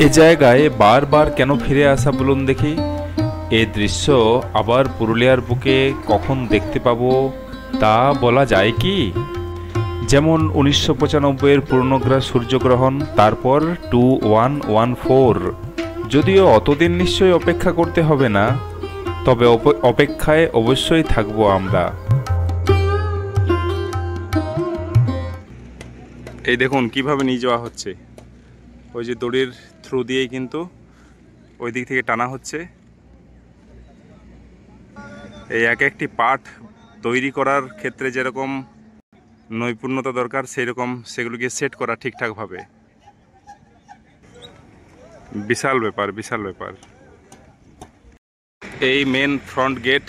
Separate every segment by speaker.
Speaker 1: এ জায়গায় বারবার কেন ফিরে আসা বলুন দেখি? এই দৃশ্য আবার পুরুলিয়ার বুকে কখন দেখতে পাবো তা বলা যায় কি? যেমন 1995-এর পূর্ণগ্রাস সূর্যগ্রহণ, তারপর 2114। যদিও অতদিন নিশ্চয়ই অপেক্ষা করতে হবে না, তবে অপেক্ষায় অবশ্যই থাকবো আমরা। এই দেখুন কিভাবে নিয়ে যাওয়া হচ্ছে, ওই যে দড়ির থ্রু দিয়েই কিন্তু ওই দিক থেকে টানা হচ্ছে। এই এক একটি পার্ট তৈরি করার ক্ষেত্রে যেরকম নৈপুণ্যতা দরকার, সেই রকম সেগুলোকে সেট করা ঠিকঠাকভাবে। বিশাল ব্যাপার, বিশাল ব্যাপার। এই মেন ফ্রন্ট গেট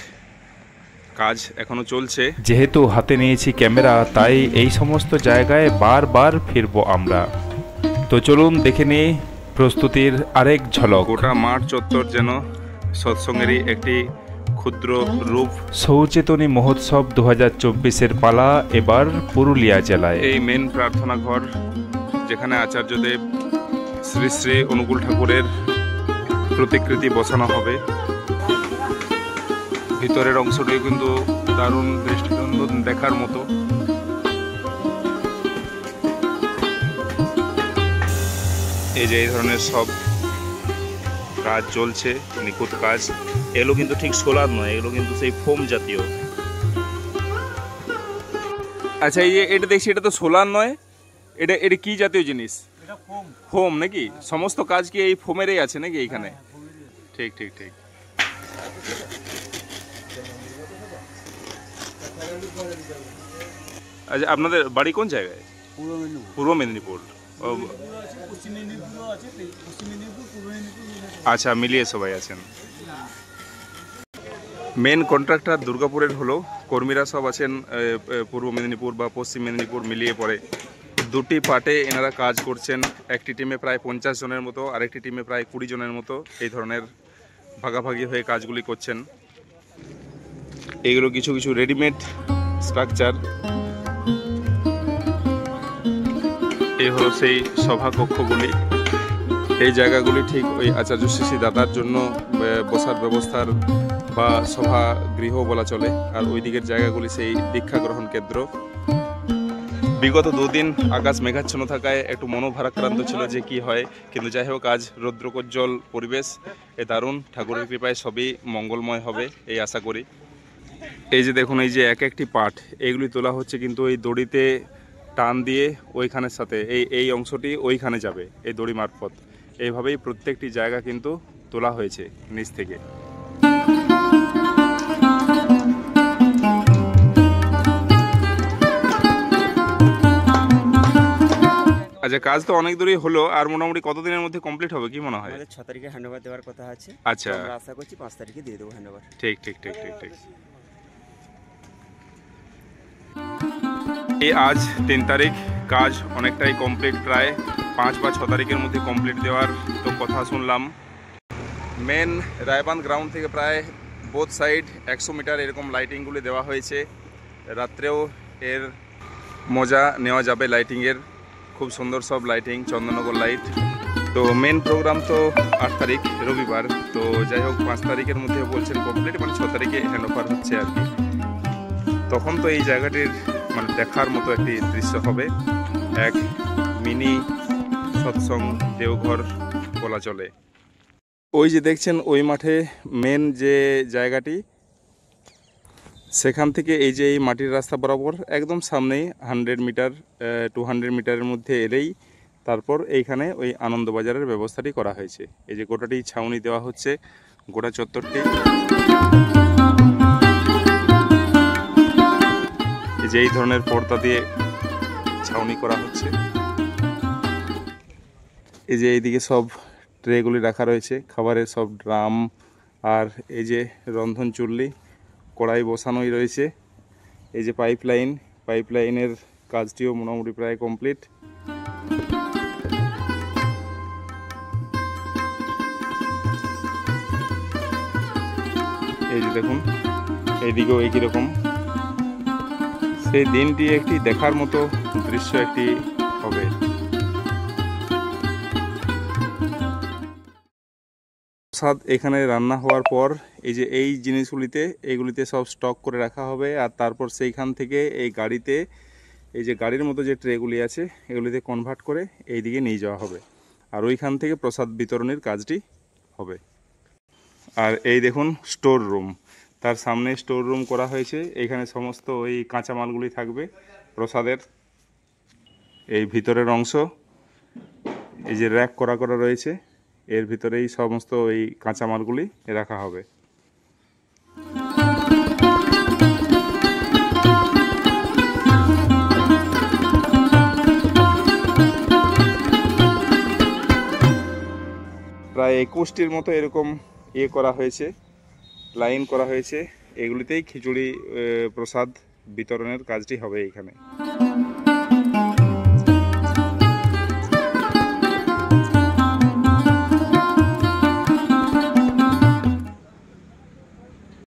Speaker 1: কাজ এখনো চলছে। যেহেতু হাতে নিয়েছি ক্যামেরা, তাই এই সমস্ত জায়গায় বারবার ফিরবো আমরা। তো চলুন দেখে নিই প্রস্তুতির আরেক ঝলক। গোটা মাঠ চত্বর যেন সৎসঙ্গেরই একটি ক্ষুদ্র রূপ। সৌচেতনী মহোৎসব 2024-এর পালা এবার পুরুলিয়া জেলায়। এই মেন প্রার্থনা ঘর, যেখানে আচার্যদেব শ্রী শ্রী অনুকূল ঠাকুরের প্রতিকৃতি বসানো হবে। ভিতরের অংশটি কিন্তু দারুণ দৃষ্টিনন্দন দেখার মতো। এই যে এই ধরনের সব কাজ চলছে, নিখুঁত কাজ। এগুলো কিন্তু ঠিক সোলার নয়, এগুলো কিন্তু সেই ফোম জাতীয়। আচ্ছা, এই যে এটা দেখছি, এটা তো সোলার নয়, এটা কি জাতীয় জিনিস? ফোম নাকি? সমস্ত কাজ কি এই ফোমেরই আছে নাকি এইখানে? ঠিক ঠিক ঠিক। আচ্ছা, আপনাদের বাড়ি কোন জায়গায়? পূর্ব মেদিনীপুর। আচ্ছা, মিলিয়ে সবাই আছেন। মেন কন্ট্রাক্টর দুর্গাপুরের হলো, কর্মীরা সব আছেন পূর্ব মেদিনীপুর বা পশ্চিম মেদিনীপুর মিলিয়ে পড়ে। দুটি পার্টে এনারা কাজ করছেন। একটি টিমে প্রায় 50 জনের মতো, আরেকটি টিমে প্রায় 20 জনের মতো এই ধরনের ভাগাভাগি হয়ে কাজগুলি করছেন। এগুলো কিছু কিছু রেডিমেড স্ট্রাকচার। এই হলো সেই সভাকক্ষগুলি। এই জায়গাগুলি ঠিক ওই আচার্য শ্রী দাদার জন্য বসার ব্যবস্থার বা সভা গৃহ বলা চলে। আর ওই দিকের জায়গাগুলি সেই দীক্ষা গ্রহণ কেন্দ্র। বিগত দুদিন আকাশ মেঘাচ্ছন্ন থাকায় একটু মনোভারাক্রান্ত ছিল যে কি হয়, কিন্তু যাই হোক আজ রৌদ্রোজ্জ্বল পরিবেশ। এ দারুণ, ঠাকুরের কৃপায় সবই মঙ্গলময় হবে এই আশা করি। এই যে দেখুন, এই যে এক একটি পাঠ এইগুলি তোলা হচ্ছে কিন্তু এই দড়িতে টান দিয়ে ওইখানের সাথে এই অংশটি ওইখানে যাবে এই দড়ি মারফত। এইভাবেই প্রত্যেকটি জায়গা কিন্তু তোলা হয়েছে নিচ থেকে। আচ্ছা, কাজ তো অনেক দূরই হলো, আর মোটামুটি কতদিনের মধ্যে কমপ্লিট হবে কি মনে হয়?
Speaker 2: 6 তারিখে হ্যান্ডওভার দেওয়ার কথা আছে।
Speaker 1: আচ্ছা,
Speaker 2: আমরা আশা করছি 5 তারিখে দিয়ে দেবো হ্যান্ডওভার।
Speaker 1: ঠিক ঠিক ঠিক ঠিক ঠিক। এই আজ 3 তারিখ, কাজ অনেকটাই কমপ্লিট, প্রায় 5 বা 6 তারিখের মধ্যে কমপ্লিট দেওয়ার তো কথা শুনলাম। মেন রায়বান্ধ গ্রাউন্ড থেকে প্রায় বোথ সাইড 100 মিটার এরকম লাইটিংগুলি দেওয়া হয়েছে। রাত্রেও এর মজা নেওয়া যাবে লাইটিংয়ের। খুব সুন্দর সব লাইটিং, চন্দননগর লাইট। তো মেন প্রোগ্রাম তো 8 তারিখ রবিবার। তো যাই হোক 5 তারিখের মধ্যে বলছেন কমপ্লিট, মানে 6 তারিখে হ্যান্ডওভার হচ্ছে আর কি। তখন তো এই জায়গাটির মানে দেখার মতো একটি দৃশ্য হবে। এক মিনি সৎসঙ্গ দেওঘর বলা চলে। ওই যে দেখছেন ওই মাঠে মেন যে জায়গাটি, সেখান থেকে এই যে এই মাটির রাস্তা বরাবর একদম সামনেই 100 মিটার 200 মিটারের মধ্যে এলেই তারপর এইখানে ওই আনন্দবাজারের ব্যবস্থাটি করা হয়েছে। এই যে গোটাটি ছাউনি দেওয়া হচ্ছে, গোটা চত্বরটি। এই যে এই ধরনের পর্দা দিয়ে ছাউনি করা হচ্ছে। এই যে এইদিকে সব ট্রেগুলি রাখা রয়েছে, খাবারের সব ড্রাম, আর এই যে রন্ধন চুল্লি, কড়াই বসানোই রয়েছে। এই যে পাইপলাইনের কাজটিও মোটামুটি প্রায় কমপ্লিট। এই যে দেখুন এইদিকেও একই রকম। সেই দিনটি একটি দেখার মতো দৃশ্য একটি হবে। প্রসাদ এখানে রান্না হওয়ার পর এই যে এই জিনিসগুলিতে এইগুলিতে সব স্টক করে রাখা হবে, আর তারপর সেইখান থেকে এই গাড়িতে এই যে গাড়ির মতো যে ট্রেগুলি আছে এগুলিতে কনভার্ট করে এই দিকে নিয়ে যাওয়া হবে, আর ওইখান থেকে প্রসাদ বিতরণের কাজটি হবে। আর এই দেখুন স্টোর রুম, তার সামনে স্টোর রুম করা হয়েছে। এখানে সমস্ত ওই কাঁচামালগুলি থাকবে প্রসাদের। এই ভিতরের অংশ এই যে র্যাক করা করা রয়েছে, এর ভিতরেই সমস্ত ওই কাঁচামালগুলি রাখা হবে। প্রায় 21টির মতো এরকম করা হয়েছে, লাইন করা হয়েছে। এগুলিতেই খিচুড়ি প্রসাদ বিতরণের কাজটি হবে এইখানে।